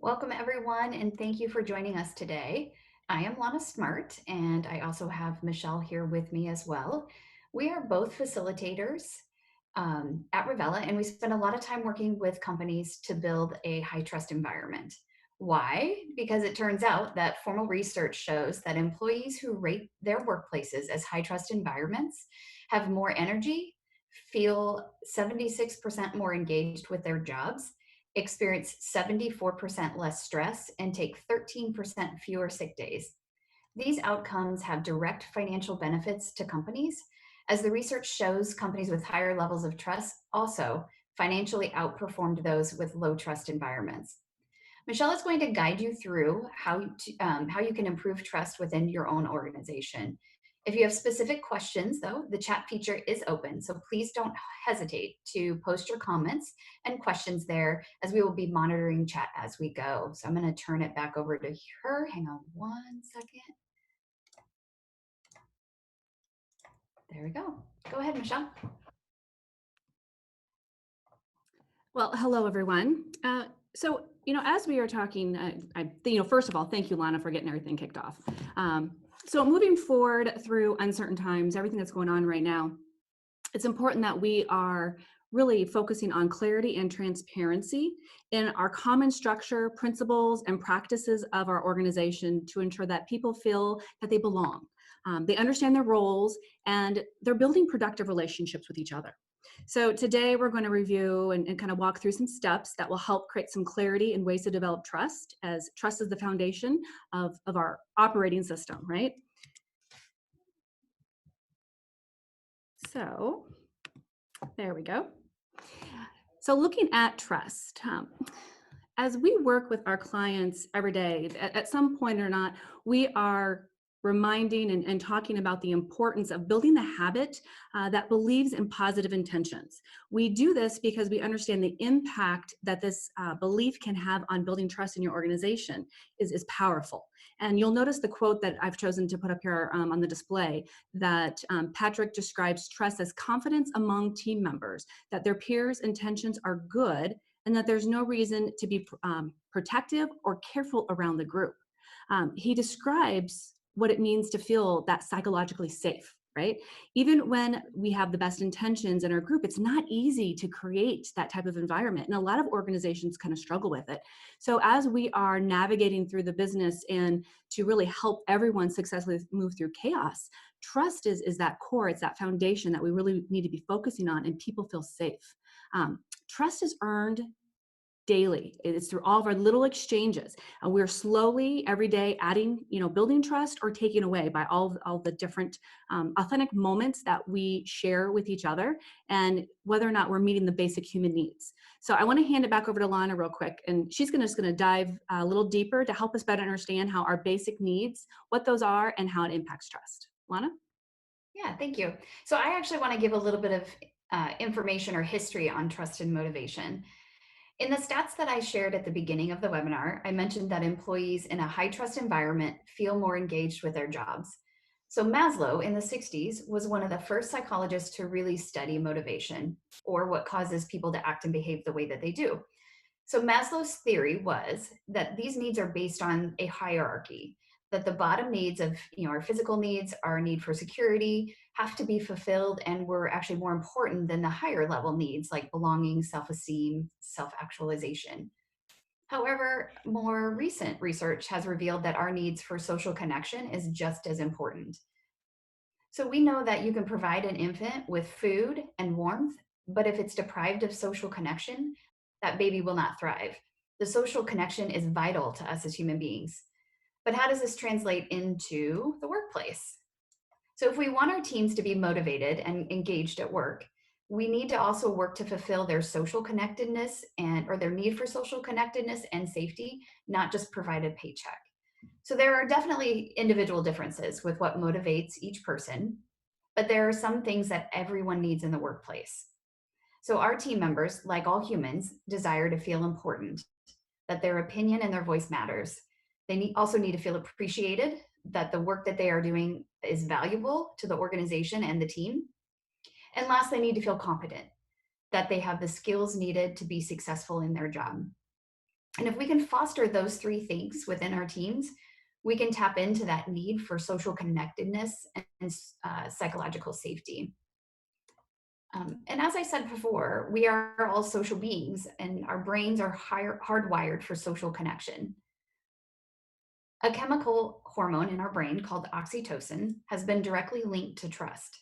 Welcome, everyone, and thank you for joining us today. I am Lana Smart, and I also have Michelle here with me as well. We are both facilitators at Revela, and we spend a lot of time working with companies to build a high trust environment. Why? Because it turns out that formal research shows that employees who rate their workplaces as high trust environments have more energy, feel 76% more engaged with their jobs, experience 74% less stress, and take 13% fewer sick days. These outcomes have direct financial benefits to companies, as the research shows companies with higher levels of trust also financially outperformed those with low trust environments. Michelle is going to guide you through how you can improve trust within your own organization. If you have specific questions, though, the chat feature is open, so please don't hesitate to post your comments and questions there, as we will be monitoring chat as we go. So I'm going to turn it back over to her. Hang on one second. There we go. Go ahead, Michelle. Well, hello, everyone. As we are talking, first of all, thank you, Lana, for getting everything kicked off. So moving forward through uncertain times, everything that's going on right now, it's important that we are really focusing on clarity and transparency in our common structure, principles, and practices of our organization to ensure that people feel that they belong. They understand their roles, and they're building productive relationships with each other. So today we're going to review and kind of walk through some steps that will help create some clarity and ways to develop trust, as trust is the foundation of our operating system, right? So there we go. So looking at trust, as we work with our clients every day, at some point or not, we are reminding and talking about the importance of building the habit that believes in positive intentions. We do this because we understand the impact that this belief can have on building trust in your organization is powerful. And you'll notice the quote that I've chosen to put up here on the display, that Patrick describes trust as confidence among team members, that their peers' intentions are good, and that there's no reason to be protective or careful around the group. He describes what it means to feel that psychologically safe, right? Even when we have the best intentions in our group, it's not easy to create that type of environment. And a lot of organizations kind of struggle with it. So as we are navigating through the business and to really help everyone successfully move through chaos, trust is that core, it's that foundation that we really need to be focusing on, and people feel safe. Trust is earned daily. It's through all of our little exchanges. And we're slowly every day adding, building trust or taking away by all the different authentic moments that we share with each other, and whether or not we're meeting the basic human needs. So I want to hand it back over to Lana real quick, and she's just going to dive a little deeper to help us better understand how our basic needs, what those are, and how it impacts trust. Lana? Yeah, thank you. So I actually want to give a little bit of information or history on trust and motivation. In the stats that I shared at the beginning of the webinar, I mentioned that employees in a high trust environment feel more engaged with their jobs. So Maslow in the 60s was one of the first psychologists to really study motivation, or what causes people to act and behave the way that they do. So Maslow's theory was that these needs are based on a hierarchy, that the bottom needs of, our physical needs, our need for security, have to be fulfilled and were actually more important than the higher level needs like belonging, self-esteem, self-actualization. However, more recent research has revealed that our needs for social connection is just as important. So we know that you can provide an infant with food and warmth, but if it's deprived of social connection, that baby will not thrive. The social connection is vital to us as human beings. But how does this translate into the workplace? So if we want our teams to be motivated and engaged at work, we need to also work to fulfill their social connectedness or their need for social connectedness and safety, not just provide a paycheck. So there are definitely individual differences with what motivates each person, but there are some things that everyone needs in the workplace. So our team members, like all humans, desire to feel important, that their opinion and their voice matters. They also need to feel appreciated, that the work that they are doing is valuable to the organization and the team. And last, they need to feel competent, that they have the skills needed to be successful in their job. And if we can foster those three things within our teams, we can tap into that need for social connectedness and psychological safety. And as I said before, we are all social beings and our brains are hardwired for social connection. A chemical hormone in our brain called oxytocin has been directly linked to trust.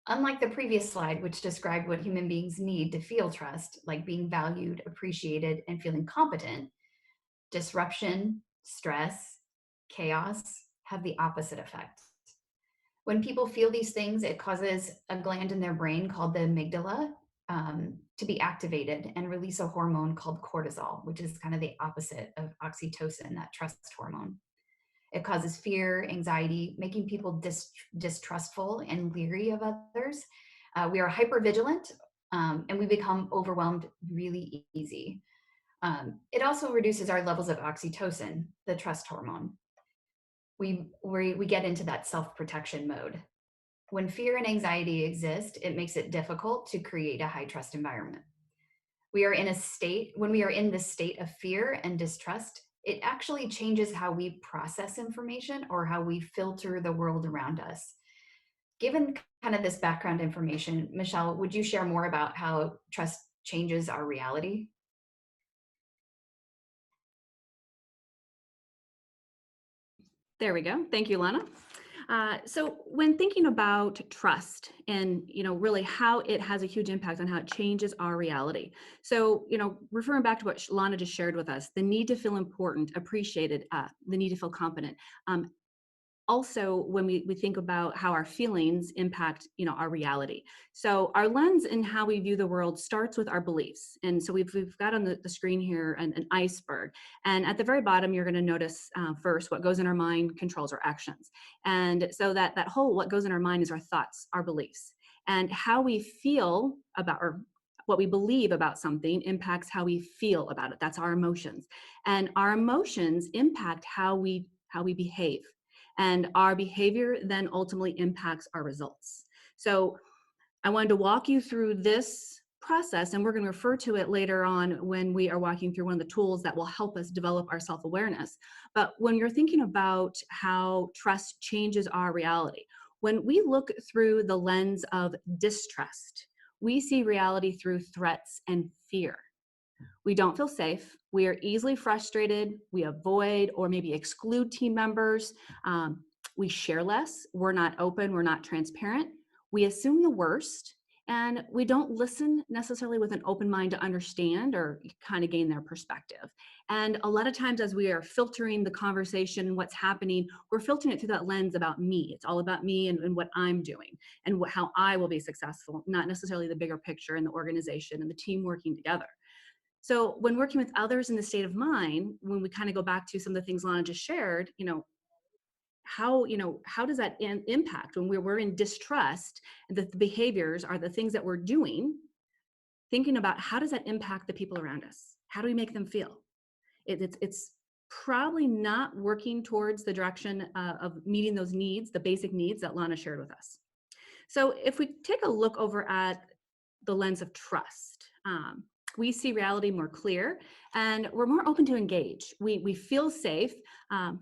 Unlike the previous slide, which described what human beings need to feel trust, like being valued, appreciated, and feeling competent, disruption, stress, chaos have the opposite effect. When people feel these things, it causes a gland in their brain called the amygdala to be activated and release a hormone called cortisol, which is kind of the opposite of oxytocin, that trust hormone. It causes fear, anxiety, making people distrustful and leery of others. We are hypervigilant and we become overwhelmed really easy. It also reduces our levels of oxytocin, the trust hormone. We get into that self-protection mode. When fear and anxiety exist, it makes it difficult to create a high trust environment. When we are in this state of fear and distrust, it actually changes how we process information or how we filter the world around us. Given kind of this background information, Michelle, would you share more about how trust changes our reality? There we go. Thank you, Lana. So when thinking about trust and really how it has a huge impact on how it changes our reality. So referring back to what Lana just shared with us, the need to feel important, appreciated, the need to feel competent. Also, when we think about how our feelings impact our reality. So our lens and how we view the world starts with our beliefs. And so we've got on the screen here an iceberg, and at the very bottom you're going to notice first, what goes in our mind controls our actions. And so that whole what goes in our mind is our thoughts, our beliefs, and how we feel about, or what we believe about something impacts how we feel about it. That's our emotions, and our emotions impact how we behave, and our behavior then ultimately impacts our results. So I wanted to walk you through this process, and we're going to refer to it later on when we are walking through one of the tools that will help us develop our self-awareness. But when you're thinking about how trust changes our reality, when we look through the lens of distrust, we see reality through threats and fear. We don't feel safe. We are easily frustrated. We avoid or maybe exclude team members. We share less. We're not open. We're not transparent. We assume the worst. And we don't listen necessarily with an open mind to understand or kind of gain their perspective. And a lot of times, as we are filtering the conversation, what's happening, we're filtering it through that lens about me. It's all about me and what I'm doing and how I will be successful, not necessarily the bigger picture and the organization and the team working together. So when working with others in the state of mind, when we kind of go back to some of the things Lana just shared, how does that impact when we're in distrust? The behaviors are the things that we're doing, thinking about how does that impact the people around us? How do we make them feel? It's probably not working towards the direction of meeting those needs, the basic needs that Lana shared with us. So if we take a look over at the lens of trust, we see reality more clear, and we're more open to engage. We feel safe.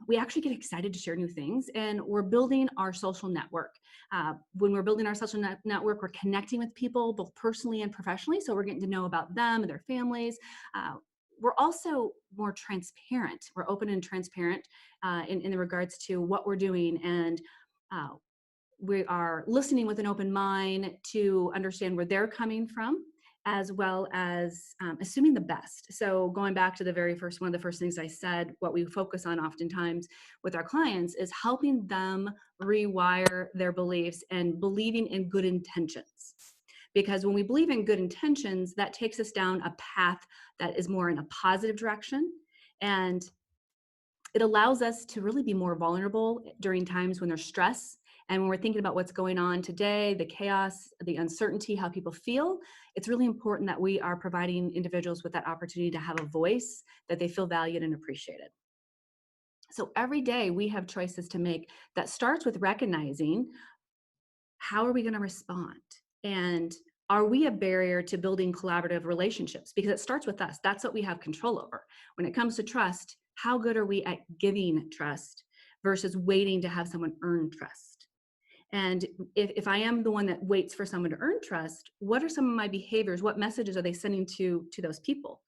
We actually get excited to share new things, and we're building our social network. When we're building our social network, we're connecting with people both personally and professionally. So we're getting to know about them and their families. We're also more transparent. We're open and transparent in regards to what we're doing, and we are listening with an open mind to understand where they're coming from, as well as assuming the best. So going back to one of the first things I said, what we focus on oftentimes with our clients is helping them rewire their beliefs and believing in good intentions. Because when we believe in good intentions, that takes us down a path that is more in a positive direction. And it allows us to really be more vulnerable during times when there's stress. And when we're thinking about what's going on today, the chaos, the uncertainty, how people feel, it's really important that we are providing individuals with that opportunity to have a voice, that they feel valued and appreciated. So every day we have choices to make that starts with recognizing how are we going to respond? And Are we a barrier to building collaborative relationships? Because it starts with us. That's what we have control over. When it comes to trust, how good are we at giving trust versus waiting to have someone earn trust? And if I am the one that waits for someone to earn trust, what are some of my behaviors? What messages are they sending to those people?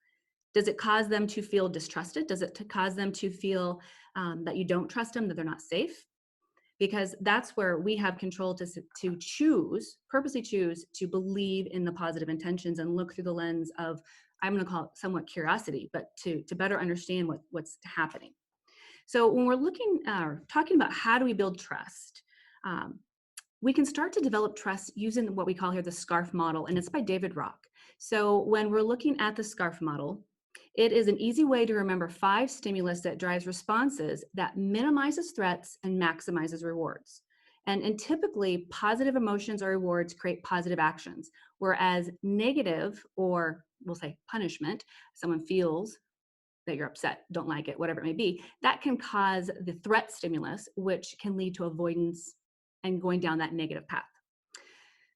Does it cause them to feel distrusted? Does it cause them to feel that you don't trust them, that they're not safe? Because that's where we have control to choose, purposely choose to believe in the positive intentions and look through the lens of, I'm going to call it somewhat curiosity, but to better understand what's happening. So when we're looking, talking about how do we build trust, um, we can start to develop trust using what we call here the SCARF model, and it's by David Rock. So when we're looking at the SCARF model, it is an easy way to remember 5 stimulus that drives responses that minimizes threats and maximizes rewards. And typically, positive emotions or rewards create positive actions, whereas negative, or we'll say punishment, someone feels that you're upset, don't like it, whatever it may be, that can cause the threat stimulus, which can lead to avoidance and going down that negative path.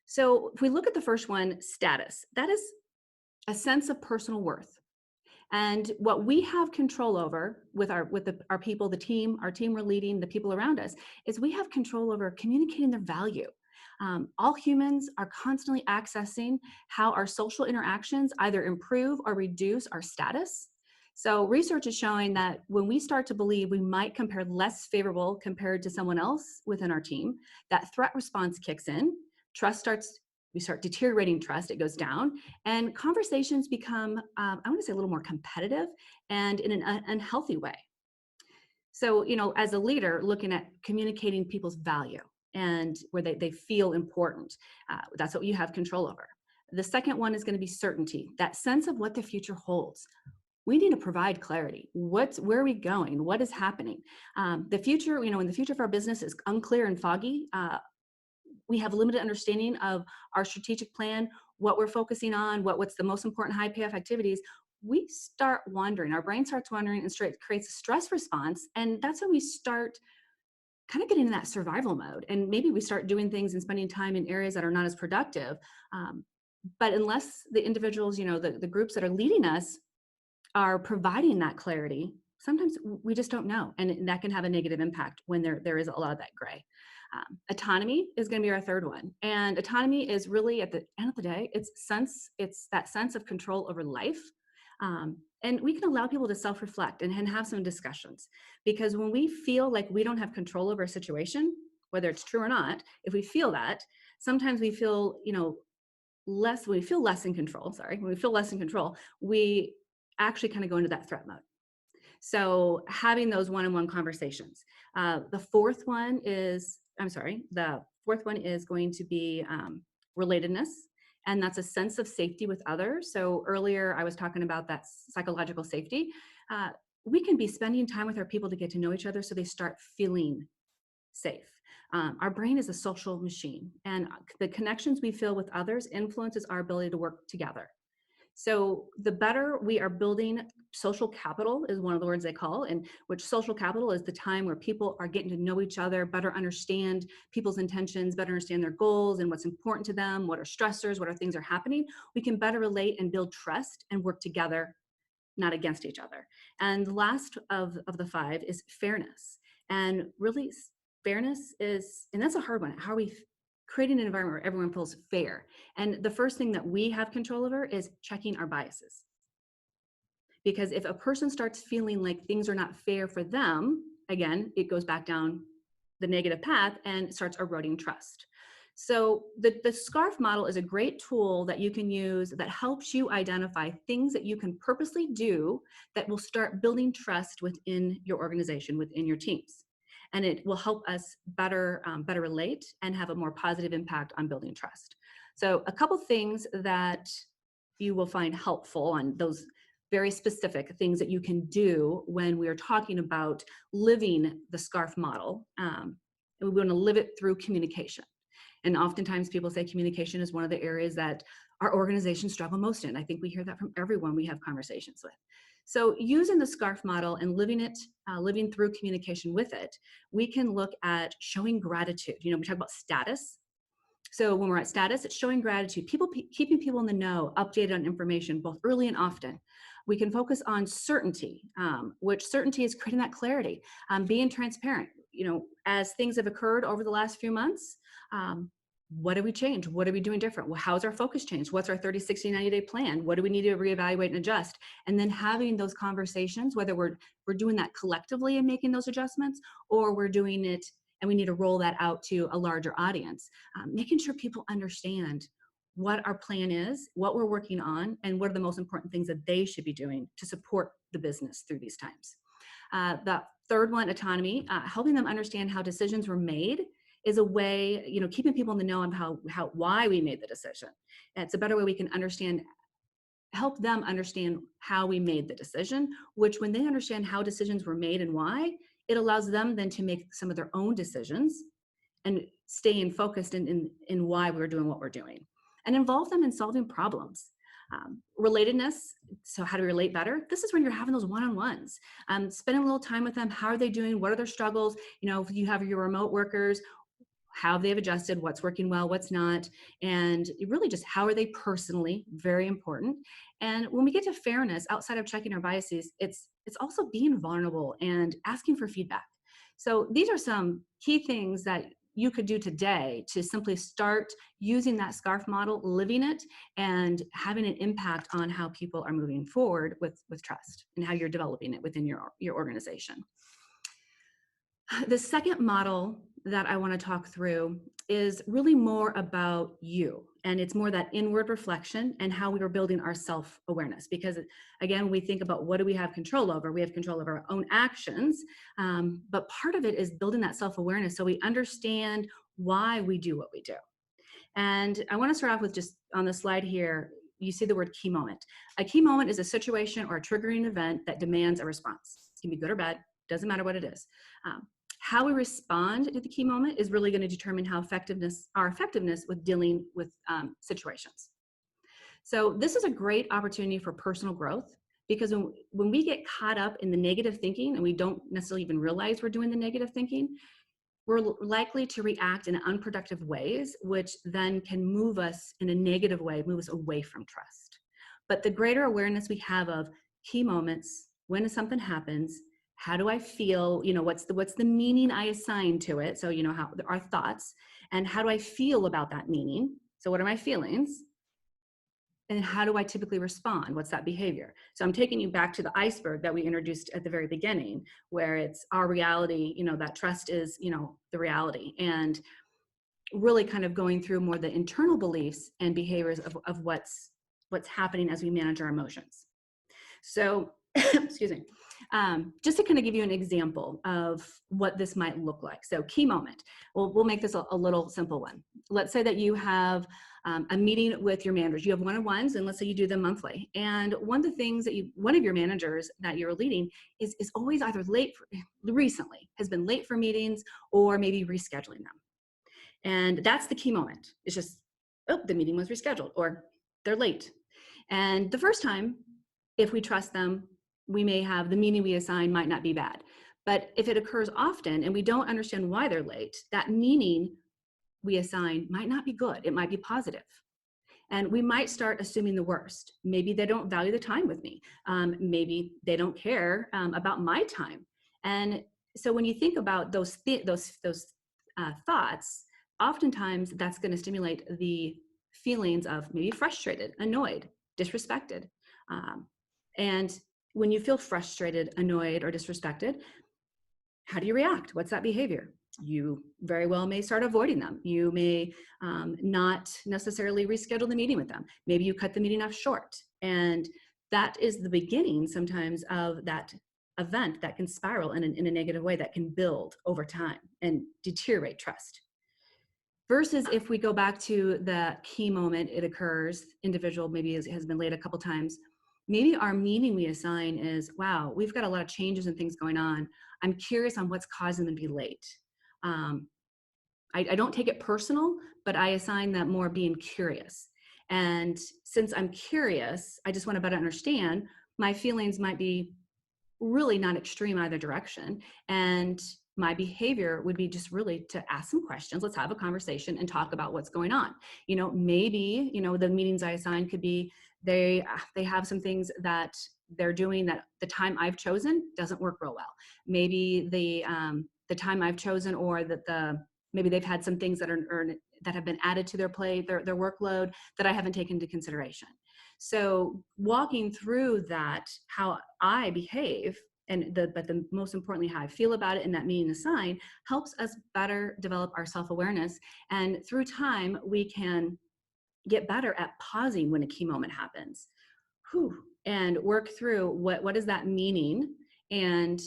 So if we look at the first one, status, that is a sense of personal worth. And what we have control over with our people, our team we're leading, the people around us, is we have control over communicating their value. All humans are constantly accessing how our social interactions either improve or reduce our status. So research is showing that when we start to believe we might compare less favorable compared to someone else within our team, that threat response kicks in, we start deteriorating trust, it goes down, and conversations become, I want to say, a little more competitive and in an unhealthy way. So, as a leader, looking at communicating people's value and where they feel important, that's what you have control over. The second one is going to be certainty, that sense of what the future holds. We need to provide clarity. Where are we going? What is happening? The future, when the future of our business is unclear and foggy, we have limited understanding of our strategic plan, what we're focusing on, what's the most important high payoff activities. We start wandering, our brain starts wandering and creates a stress response. And that's when we start kind of getting in that survival mode. And maybe we start doing things and spending time in areas that are not as productive. But unless the individuals, the groups that are leading us are providing that clarity, sometimes we just don't know. And that can have a negative impact when there is a lot of that gray. Autonomy is going to be our third one. And autonomy is really, at the end of the day, it's that sense of control over life. And we can allow people to self-reflect and have some discussions. Because when we feel like we don't have control over a situation, whether it's true or not, if we feel that, sometimes we feel, when we feel less in control, when we feel less in control, we actually kind of go into that threat mode. So having those one-on-one conversations. The fourth one is going to be relatedness. And that's a sense of safety with others. So earlier I was talking about that psychological safety. We can be spending time with our people to get to know each other so they start feeling safe. Our brain is a social machine, and the connections we feel with others influences our ability to work together. So the better we are building social capital is one of the words they call, and which social capital is the time where people are getting to know each other, better understand people's intentions, better understand their goals and what's important to them, what are stressors, what are things are happening. We can better relate and build trust and work together, not against each other. And the last of the 5 is fairness. And really, fairness is, and that's a hard one. How are we creating an environment where everyone feels fair? And the first thing that we have control over is checking our biases. Because if a person starts feeling like things are not fair for them, again, it goes back down the negative path and starts eroding trust. So the SCARF model is a great tool that you can use that helps you identify things that you can purposely do that will start building trust within your organization, within your teams. And it will help us better relate and have a more positive impact on building trust. So a couple things that you will find helpful on those very specific things that you can do when we are talking about living the SCARF model. And we want to live it through communication. And oftentimes people say communication is one of the areas that our organizations struggle most in. I think we hear that from everyone we have conversations with. So using the SCARF model and living through communication with it, we can look at showing gratitude. We talk about status. So when we're at status, it's showing gratitude, keeping people in the know, updated on information, both early and often. We can focus on certainty, which certainty is creating that clarity, being transparent. As things have occurred over the last few months, what do we change? What are we doing different? Well, how's our focus changed? What's our 30, 60, 90-day plan? What do we need to reevaluate and adjust? And then having those conversations, whether we're doing that collectively and making those adjustments, or we're doing it and we need to roll that out to a larger audience, making sure people understand what our plan is, what we're working on, and what are the most important things that they should be doing to support the business through these times. The third one, autonomy, helping them understand how decisions were made is a way, keeping people in the know on why we made the decision. It's a better way we can help them understand how we made the decision, which when they understand how decisions were made and why, it allows them then to make some of their own decisions and staying focused in why we're doing what we're doing, and involve them in solving problems. Relatedness, so how do we relate better? This is when you're having those one-on-ones, spending a little time with them. How are they doing? What are their struggles? If you have your remote workers, how they've adjusted, what's working well, what's not, and really just how are they personally, very important. And when we get to fairness, outside of checking our biases, it's also being vulnerable and asking for feedback. So these are some key things that you could do today to simply start using that SCARF model, living it, and having an impact on how people are moving forward with trust and how you're developing it within your organization. The second model that I want to talk through is really more about you. And it's more that inward reflection and how we are building our self-awareness. Because again, we think about what do we have control over? We have control over our own actions. But part of it is building that self-awareness so we understand why we do what we do. And I want to start off with, just on the slide here, you see the word key moment. A key moment is a situation or a triggering event that demands a response. It can be good or bad, doesn't matter what it is. How we respond to the key moment is really going to determine our effectiveness with dealing with situations. So this is a great opportunity for personal growth, because when we get caught up in the negative thinking and we don't necessarily even realize we're doing the negative thinking, we're likely to react in unproductive ways, which then can move us in a negative way, move us away from trust. But the greater awareness we have of key moments, when something happens, how do I feel? What's the meaning I assign to it? So, how our thoughts, and how do I feel about that meaning? So what are my feelings? And how do I typically respond? What's that behavior? So I'm taking you back to the iceberg that we introduced at the very beginning, where it's our reality, that trust is, the reality, and really kind of going through more the internal beliefs and behaviors of what's happening as we manage our emotions. So, excuse me, just to kind of give you an example of what this might look like. So key moment, we'll make this a little simple one. Let's say that you have a meeting with your managers. You have one-on-ones, and let's say you do them monthly. And one of the things that one of your managers that you're leading is always either recently has been late for meetings, or maybe rescheduling them. And that's the key moment. It's just, oh, the meeting was rescheduled, or they're late. And the first time, if we trust them, we may have the meaning we assign might not be bad. But if it occurs often and we don't understand why they're late, that meaning we assign might not be good. It might be positive. And we might start assuming the worst. Maybe they don't value the time with me. Maybe they don't care about my time. And so when you think about those thoughts, oftentimes that's going to stimulate the feelings of maybe frustrated, annoyed, disrespected. And when you feel frustrated, annoyed, or disrespected, how do you react? What's that behavior? You very well may start avoiding them. You may not necessarily reschedule the meeting with them. Maybe you cut the meeting off short. And that is the beginning sometimes of that event that can spiral in a negative way, that can build over time and deteriorate trust. Versus if we go back to the key moment, it occurs, individual maybe has been late a couple times. Maybe our meaning we assign is, wow, we've got a lot of changes and things going on. I'm curious on what's causing them to be late. I don't take it personal, but I assign that more being curious. And since I'm curious, I just want to better understand, my feelings might be really not extreme either direction. And my behavior would be just really to ask some questions. Let's have a conversation and talk about what's going on. Maybe, the meetings I assign could be they have some things that they're doing that the time I've chosen doesn't work real well. Maybe the time I've chosen, or that maybe they've had some things that that have been added to their plate, their workload, that I haven't taken into consideration. So walking through that, how I behave, but the most importantly, how I feel about it in that meeting assign, helps us better develop our self-awareness. And through time, we can get better at pausing when a key moment happens. And work through what is that meaning, and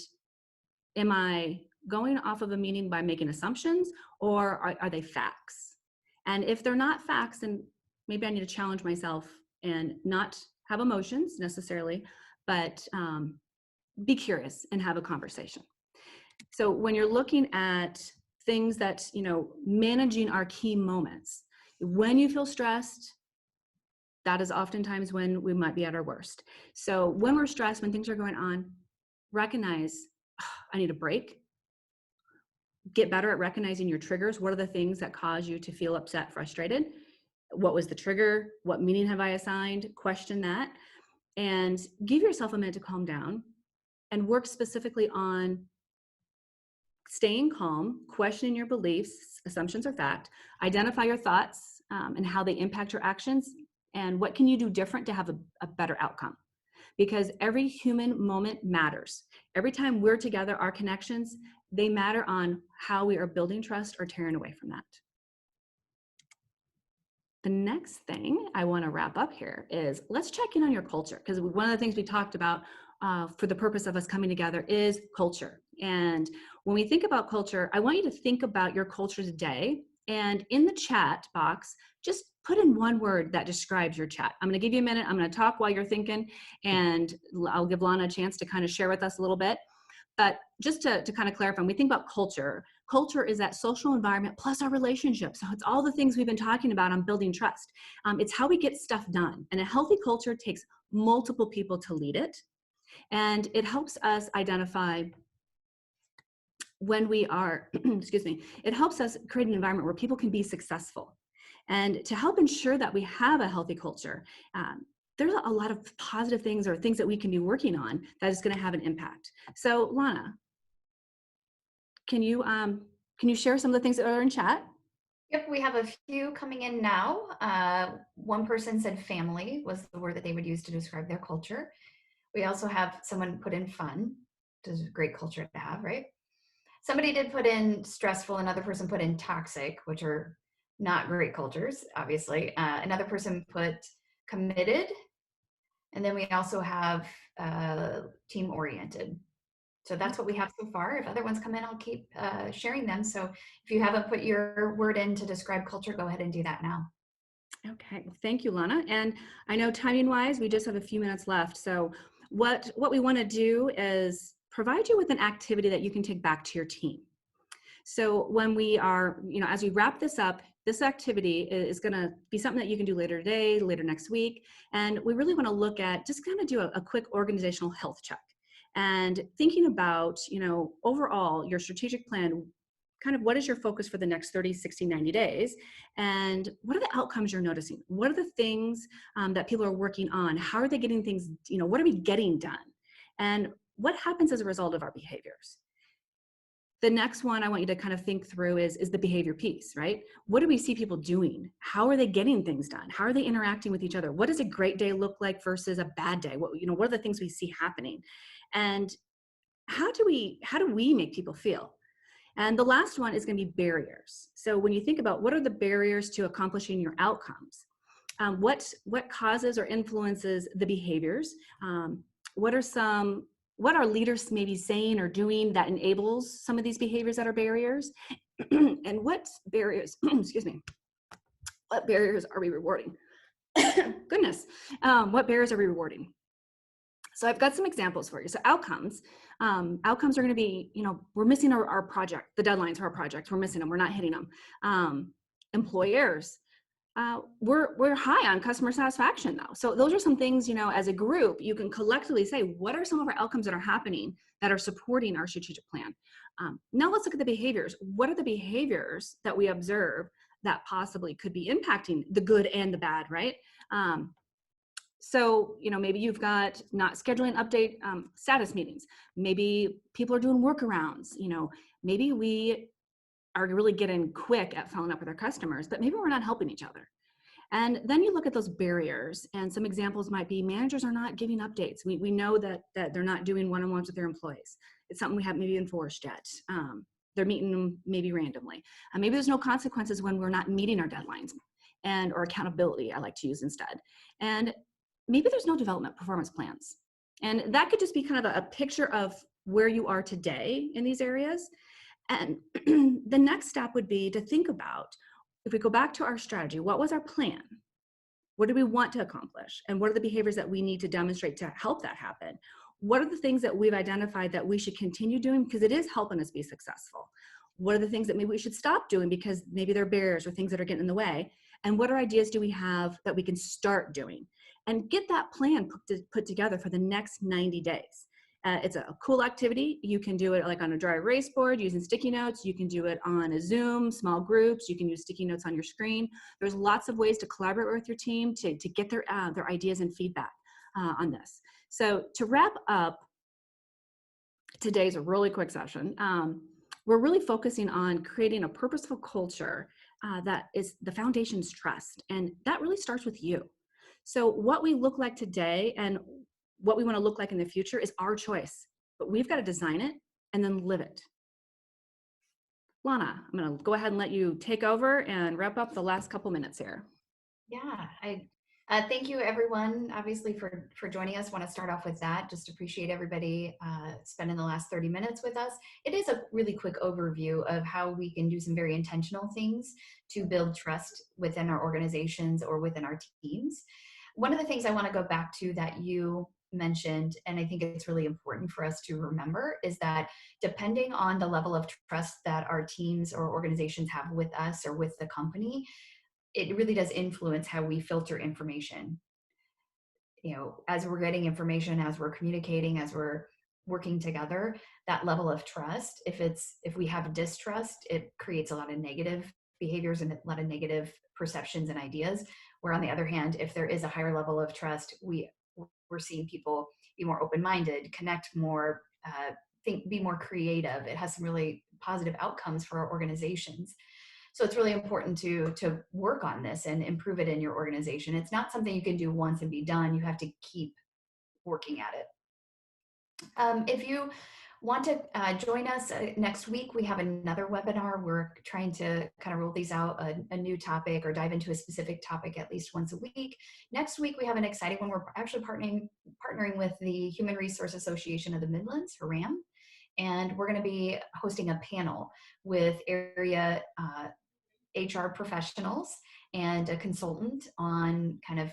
am I going off of a meaning by making assumptions, or are they facts? And if they're not facts, then maybe I need to challenge myself and not have emotions necessarily, but be curious and have a conversation. So when you're looking at things that, managing our key moments, when you feel stressed, that is oftentimes when we might be at our worst. So when we're stressed, when things are going on, recognize, I need a break. Get better at recognizing your triggers. What are the things that cause you to feel upset, frustrated? What was the trigger? What meaning have I assigned? Question that, and give yourself a minute to calm down and work specifically on staying calm, questioning your beliefs, assumptions or fact, identify your thoughts and how they impact your actions, and what can you do different to have a better outcome. Because every human moment matters. Every time we're together, our connections, they matter on how we are building trust or tearing away from that. The next thing I want to wrap up here is let's check in on your culture, because one of the things we talked about for the purpose of us coming together is culture. And when we think about culture, I want you to think about your culture today, and in the chat box, just put in one word that describes your chat. I'm going to give you a minute. I'm going to talk while you're thinking, and I'll give Lona a chance to kind of share with us a little bit. But just to kind of clarify, when we think about culture, culture is that social environment plus our relationships. So it's all the things we've been talking about on building trust. It's how we get stuff done. And a healthy culture takes multiple people to lead it. And it helps us identify when we are, excuse me, it helps us create an environment where people can be successful. And to help ensure that we have a healthy culture, there's a lot of positive things or things that we can be working on that is going to have an impact. So Lana, can you share some of the things that are in chat? Yep, we have a few coming in now. One person said family was the word that they would use to describe their culture. We also have someone put in fun, which is a great culture to have, right? Somebody did put in stressful, another person put in toxic, which are not great cultures, obviously. Another person put committed. And then we also have team oriented. So that's what we have so far. If other ones come in, I'll keep sharing them. So if you haven't put your word in to describe culture, go ahead and do that now. Okay, well, thank you, Lana. And I know timing wise, we just have a few minutes left. So what we want to do is provide you with an activity that you can take back to your team. So when we are, as we wrap this up, this activity is going to be something that you can do later today, later next week. And we really want to look at just kind of do a quick organizational health check and thinking about, overall your strategic plan, kind of what is your focus for the next 30, 60, 90 days? And what are the outcomes you're noticing? What are the things that people are working on? How are they getting things, what are we getting done? And what happens as a result of our behaviors? The next one I want you to kind of think through is the behavior piece, right? What do we see people doing? How are they getting things done? How are they interacting with each other? What does a great day look like versus a bad day? What are the things we see happening? And how do we make people feel? And the last one is going to be barriers. So when you think about what are the barriers to accomplishing your outcomes, what causes or influences the behaviors? What are leaders maybe saying or doing that enables some of these behaviors that are barriers? And what barriers, excuse me, what barriers are we rewarding? Goodness, what barriers are we rewarding? So I've got some examples for you. So outcomes are going to be, we're missing our project, the deadlines for our project. We're missing them. We're not hitting them. Employers, we're high on customer satisfaction though. So those are some things, as a group, you can collectively say, what are some of our outcomes that are happening that are supporting our strategic plan? Now let's look at the behaviors. What are the behaviors that we observe that possibly could be impacting the good and the bad, right? So, maybe you've got not scheduling update status meetings. Maybe people are doing workarounds. Maybe we are really getting quick at following up with our customers, but maybe we're not helping each other. And then you look at those barriers, and some examples might be managers are not giving updates. We know that they're not doing one-on-ones with their employees. It's something we haven't maybe enforced yet. They're meeting them maybe randomly. Maybe there's no consequences when we're not meeting our deadlines, or accountability, I like to use instead. And maybe there's no development performance plans. And that could just be kind of a picture of where you are today in these areas. And the next step would be to think about, if we go back to our strategy, what was our plan? What do we want to accomplish? And what are the behaviors that we need to demonstrate to help that happen? What are the things that we've identified that we should continue doing because it is helping us be successful? What are the things that maybe we should stop doing because maybe they're barriers or things that are getting in the way? And what ideas do we have that we can start doing? And get that plan put together for the next 90 days. It's a cool activity. You can do it like on a dry erase board using sticky notes. You can do it on a Zoom, small groups. You can use sticky notes on your screen. There's lots of ways to collaborate with your team to get their ideas and feedback on this. So to wrap up today's really quick session, we're really focusing on creating a purposeful culture that is the foundation's trust. And that really starts with you. So what we look like today and what we want to look like in the future is our choice, but we've got to design it and then live it. Lana, I'm going to go ahead and let you take over and wrap up the last couple minutes here. Yeah, I thank you everyone, obviously, for joining us. Want to start off with that. Just appreciate everybody spending the last 30 minutes with us. It is a really quick overview of how we can do some very intentional things to build trust within our organizations or within our teams. One of the things I want to go back to that you mentioned, and I think it's really important for us to remember, is that depending on the level of trust that our teams or organizations have with us or with the company, it really does influence how we filter information. As we're getting information, as we're communicating, as we're working together, that level of trust, if we have distrust, it creates a lot of negative behaviors and a lot of negative perceptions and ideas. Where on the other hand, if there is a higher level of trust, we're seeing people be more open-minded, connect more, be more creative. It has some really positive outcomes for our organizations. So it's really important to work on this and improve it in your organization. It's not something you can do once and be done. You have to keep working at it. If you want to join us next week, we have another webinar. We're trying to kind of roll these out, a new topic or dive into a specific topic at least once a week. Next week, we have an exciting one. We're actually partnering with the Human Resource Association of the Midlands, or RAM, and we're going to be hosting a panel with area HR professionals and a consultant on kind of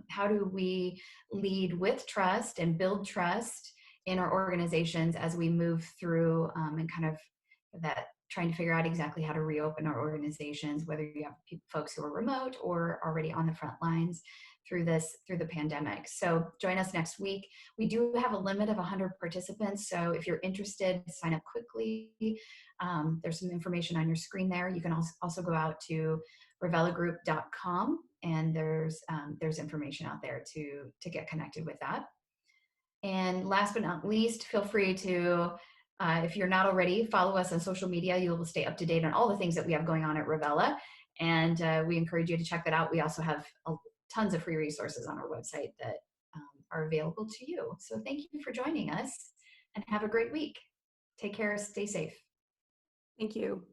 how do we lead with trust and build trust in our organizations as we move through and kind of that trying to figure out exactly how to reopen our organizations, whether you have folks who are remote or already on the front lines through the pandemic. So join us next week. We do have a limit of 100 participants. So if you're interested, sign up quickly. There's some information on your screen there. You can also go out to revelagroup.com, and there's information out there to get connected with that. And last but not least, feel free to, if you're not already, follow us on social media. You'll stay up to date on all the things that we have going on at Revela. And we encourage you to check that out. We also have tons of free resources on our website that are available to you. So thank you for joining us and have a great week. Take care, stay safe. Thank you.